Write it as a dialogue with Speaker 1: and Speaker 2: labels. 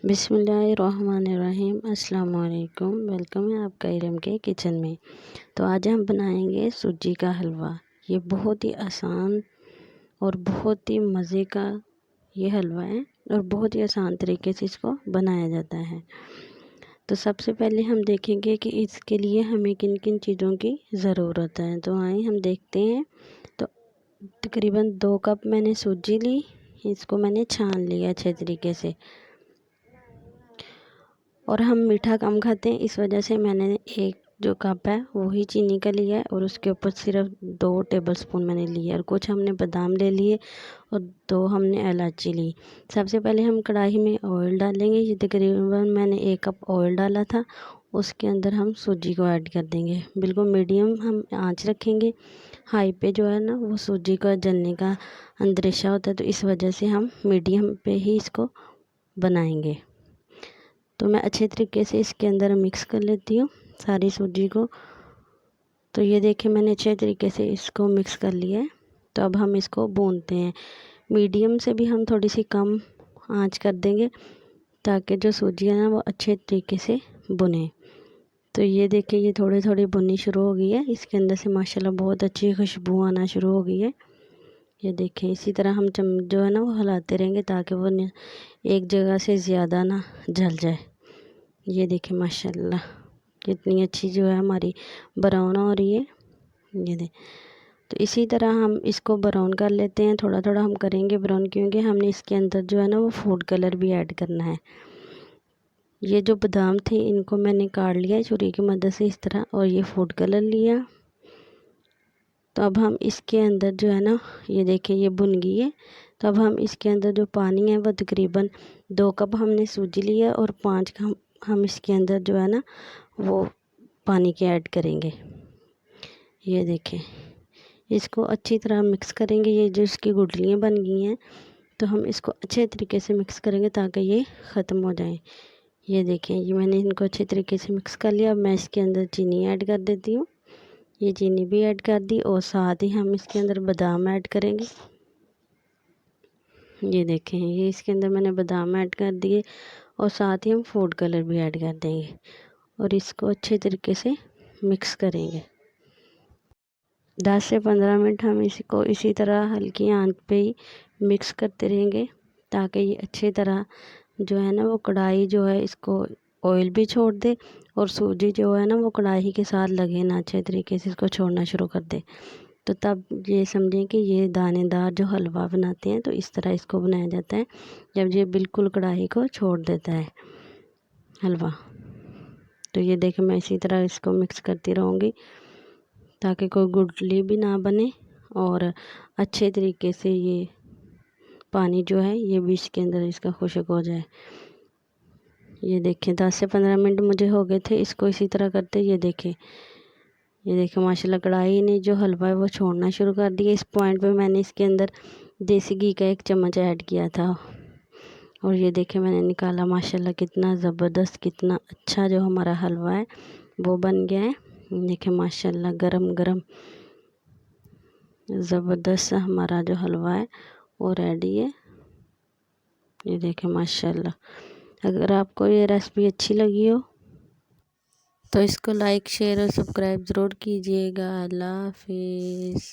Speaker 1: बिस्मिल्लाहिर्रहमानिर्रहीम। अस्सलाम वालेकुम। वेलकम है आपका इरम के किचन में। तो आज हम बनाएंगे सूजी का हलवा। ये बहुत ही आसान और बहुत ही मज़े का ये हलवा है और बहुत ही आसान तरीके से इसको बनाया जाता है। तो सबसे पहले हम देखेंगे कि इसके लिए हमें किन किन चीज़ों की ज़रूरत है। तो आइए हम देखते हैं। तो तकरीबन 2 कप मैंने सूजी ली, इसको मैंने छान लिया अच्छे तरीके से। और हम मीठा कम खाते हैं, इस वजह से मैंने एक जो कप है वही चीनी का लिया है और उसके ऊपर सिर्फ 2 टेबलस्पून मैंने लिए और कुछ हमने बादाम ले लिए और 2 हमने इलायची ली। सबसे पहले हम कढ़ाई में ऑयल डालेंगे। ये तकरीबन मैंने 1 कप ऑयल डाला था। उसके अंदर हम सूजी को ऐड कर देंगे। बिल्कुल मीडियम हम आंच रखेंगे। हाई पे जो है ना वो सूजी का जलने का अंदेशा होता है, तो इस वजह से हम मीडियम पे ही इसको बनाएंगे। तो मैं अच्छे तरीके से इसके अंदर मिक्स कर लेती हूँ सारी सूजी को। तो ये देखिए मैंने अच्छे तरीके से इसको मिक्स कर लिया है। तो अब हम इसको भूनते हैं। मीडियम से भी हम थोड़ी सी कम आंच कर देंगे ताकि जो सूजी है ना वो अच्छे तरीके से भुने। तो ये देखिए ये थोड़ी थोड़ी भुननी शुरू हो गई है। इसके अंदर से माशाल्लाह बहुत अच्छी खुशबू आना शुरू हो गई है। ये देखें इसी तरह हम जो है ना वो हिलाते रहेंगे ताकि वो एक जगह से ज़्यादा ना जल जाए। ये देखें माशाल्लाह कितनी अच्छी जो है हमारी ब्राउन हो रही है। ये देख, तो इसी तरह हम इसको ब्राउन कर लेते हैं। थोड़ा थोड़ा हम करेंगे ब्राउन, क्योंकि हमने इसके अंदर जो है ना वो फूड कलर भी ऐड करना है। ये जो बादाम थे इनको मैंने काट लिया छुरी की मदद से इस तरह, और ये फूड कलर लिया। तो अब हम इसके अंदर जो है ना ये देखिए ये भुन गई है। तो अब हम इसके अंदर जो पानी है वो तकरीबन 2 कप हमने सूजी लिया और 5 कप हम इसके अंदर जो है ना वो पानी के ऐड करेंगे। ये देखें इसको अच्छी तरह मिक्स करेंगे। ये जो इसकी गुठलियाँ बन गई हैं तो हम इसको अच्छे तरीके से मिक्स करेंगे ताकि ये ख़त्म हो जाए। ये देखें ये मैंने इनको अच्छे तरीके से मिक्स कर लिया। अब मैं इसके अंदर चीनी ऐड कर देती हूँ। ये चीनी भी ऐड कर दी और साथ ही हम इसके अंदर बादाम ऐड करेंगे। ये देखें ये इसके अंदर मैंने बादाम ऐड कर दिए और साथ ही हम फूड कलर भी ऐड कर देंगे और इसको अच्छे तरीके से मिक्स करेंगे। 10 से 15 मिनट हम इसको इसी तरह हल्की आंच पे ही मिक्स करते रहेंगे ताकि ये अच्छी तरह जो है ना वो कढ़ाई जो है इसको ऑयल भी छोड़ दे और सूजी जो है ना वो कढ़ाई के साथ लगे ना, अच्छे तरीके से इसको छोड़ना शुरू कर दे। तो तब ये समझें कि ये दानेदार जो हलवा बनाते हैं तो इस तरह इसको बनाया जाता है, जब ये बिल्कुल कढ़ाई को छोड़ देता है हलवा। तो ये देखें मैं इसी तरह इसको मिक्स करती रहूँगी ताकि कोई गुठली भी ना बने और अच्छे तरीके से ये पानी जो है ये भी इसके अंदर इसका खुश्क हो जाए। ये देखें 10 से 15 मिनट मुझे हो गए थे इसको इसी तरह करते। ये देखें माशाल्लाह कढ़ाई ने जो हलवा है वो छोड़ना शुरू कर दिया। इस पॉइंट पे मैंने इसके अंदर देसी घी का 1 चम्मच ऐड किया था और ये देखें मैंने निकाला। माशाल्लाह कितना ज़बरदस्त कितना अच्छा जो हमारा हलवा है वो बन गया है। देखें माशाल्लाह गरम गरम ज़बरदस्त हमारा जो हलवा है वो रेडी है। ये देखें माशाल्लाह। अगर आपको ये रेसिपी अच्छी लगी हो तो इसको लाइक शेयर और सब्सक्राइब ज़रूर कीजिएगा। अल्लाह हाफिज़।